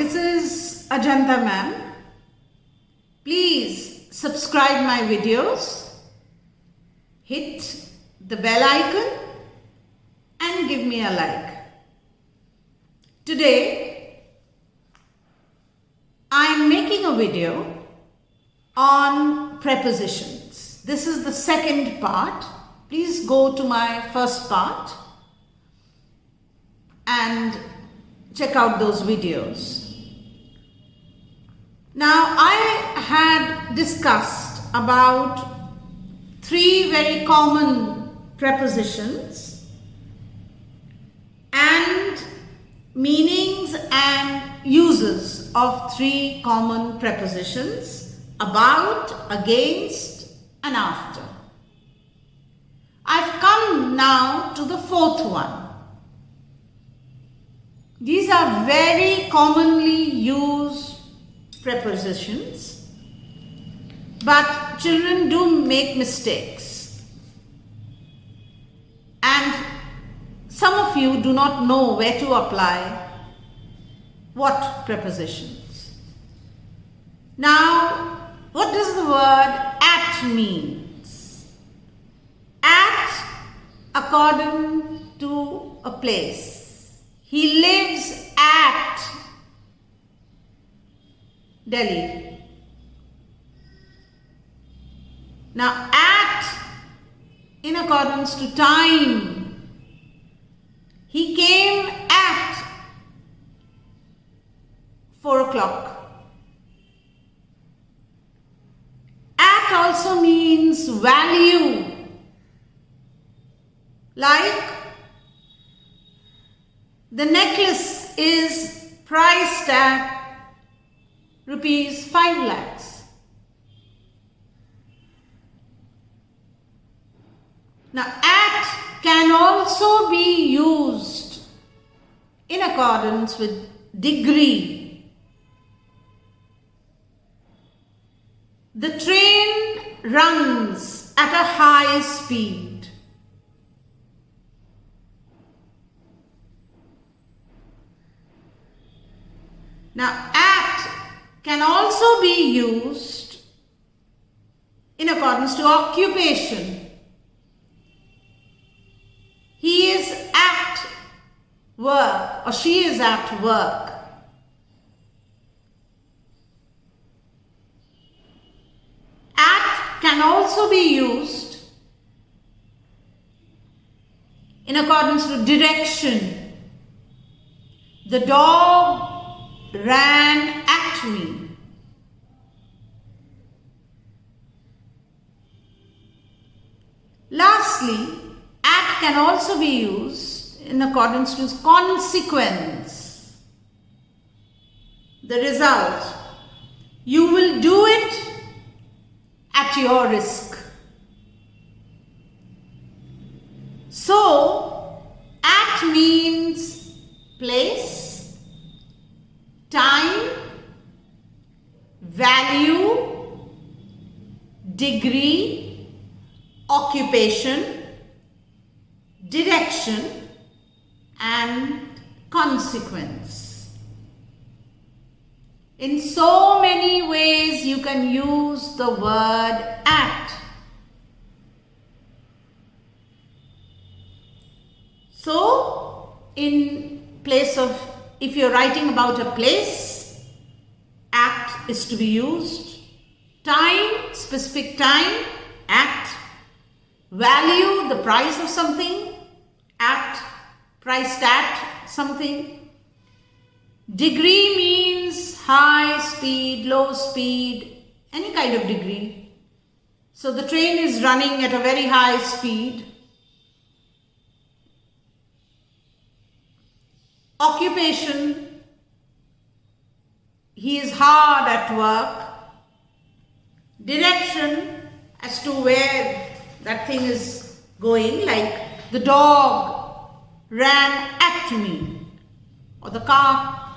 this is Ajanta ma'am. Please subscribe my videos, hit the bell icon and give me a like. Today I am making a video on prepositions. This is the second part. Please go to my first part and check out those videos. Now, I had discussed about 3 very common prepositions and meanings and uses of 3 common prepositions: about, against and after. I've come now to the 4th one. These are very commonly used prepositions, but children do make mistakes, and some of you do not know where to apply what prepositions. Now, what does the word at means? At, according to a place. He lives at Delhi. Now, at, in accordance to time. He came at 4 o'clock. At also means value. Like, the necklace is priced at rupees 5 lakhs. Now, at can also be used in accordance with degree. The train runs at a high speed. Now, at can also be used in accordance to occupation. He is at work or she is at work. At can also be used in accordance to direction. The dog ran at me. Lastly, at can also be used in accordance to consequence. The result. You will do it at your risk. So, at means place, time, value, degree, occupation, direction and consequence. In so many ways you can use the word at. So, in place of, if you're writing about a place, at is to be used. Time, specific time, at. Value, the price of something, at, priced at something. Degree means high speed, low speed, any kind of degree. So the train is running at a very high speed. Occupation, he is hard at work. Direction, as to where that thing is going, like the dog ran at me, or the car.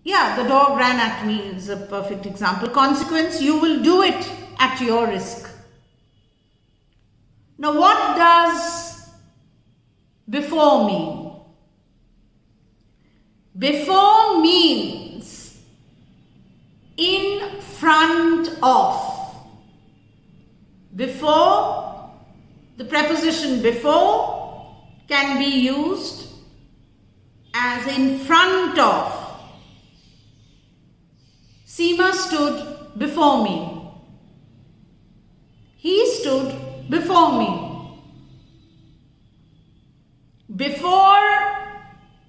Yeah, the dog ran at me is a perfect example. Consequence, you will do it at your risk. Now, what does before mean? Before means in front of. Before, the preposition before can be used as in front of. Seema stood before me. He stood before me. Before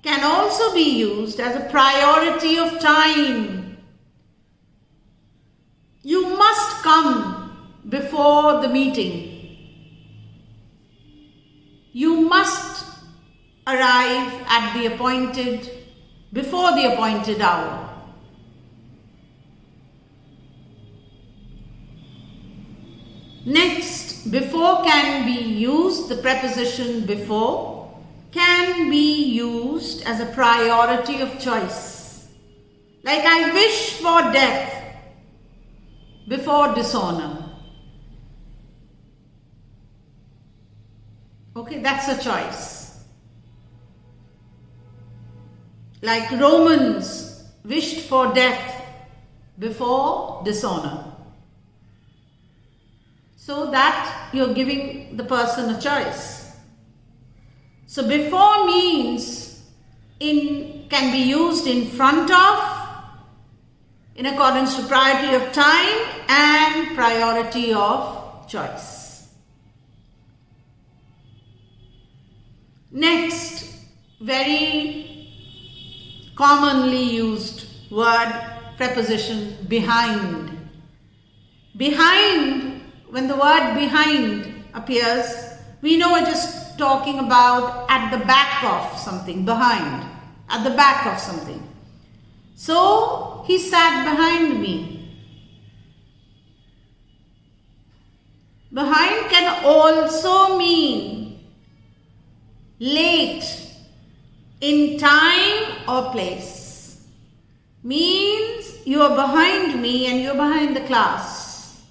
can also be used as a priority of time. You must come before the meeting. You must arrive at before the appointed hour. Next, before can be used, the preposition before can be used as a priority of choice. Like I wish for death before dishonor. Okay, that's a choice. Like Romans wished for death before dishonor. So that you're giving the person a choice. So before means can be used in front of, in accordance to priority of time and priority of choice. Next, very commonly used word, preposition behind. Behind, when the word behind appears, we know it is talking about at the back of something, behind, at the back of something. So, he sat behind me. Behind can also mean late in time or place. Means you are behind me and you are behind the class.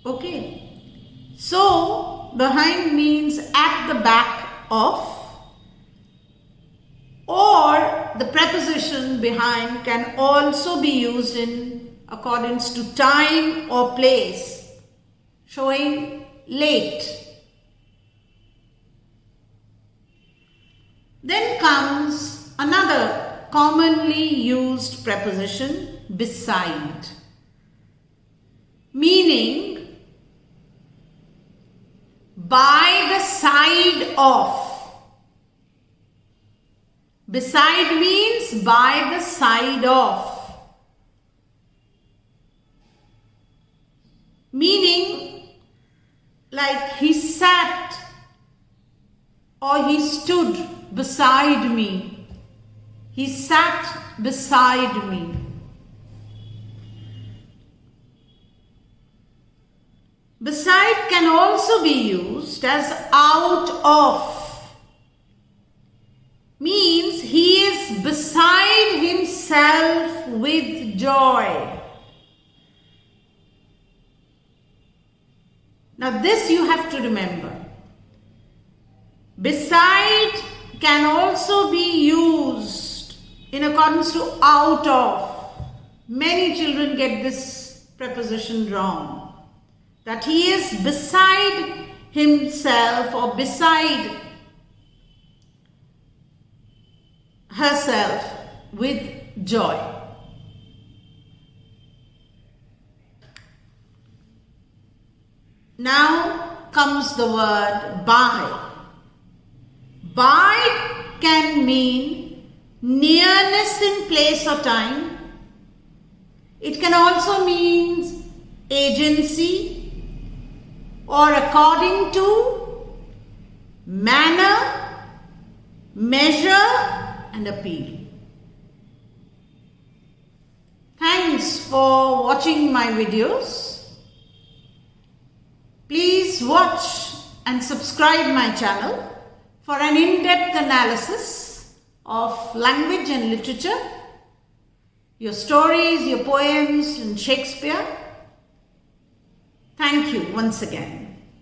Okay. So, behind means at the back of, or the preposition behind can also be used in accordance to time or place, showing late. Then comes another commonly used preposition, beside, meaning by the side of. Beside means by the side of. Meaning like he sat or he stood beside me. He sat beside me. Beside can also be used as out of. Means he is beside himself with joy. Now this you have to remember. Beside can also be used in accordance to out of. Many children get this preposition wrong. That he is beside himself or beside herself with joy. Now comes the word by. By can mean nearness in place or time. It can also mean agency or according to, manner, measure and appeal. Thanks for watching my videos. Please watch and subscribe my channel for an in-depth analysis of language and literature, your stories, your poems and Shakespeare. Thank you once again.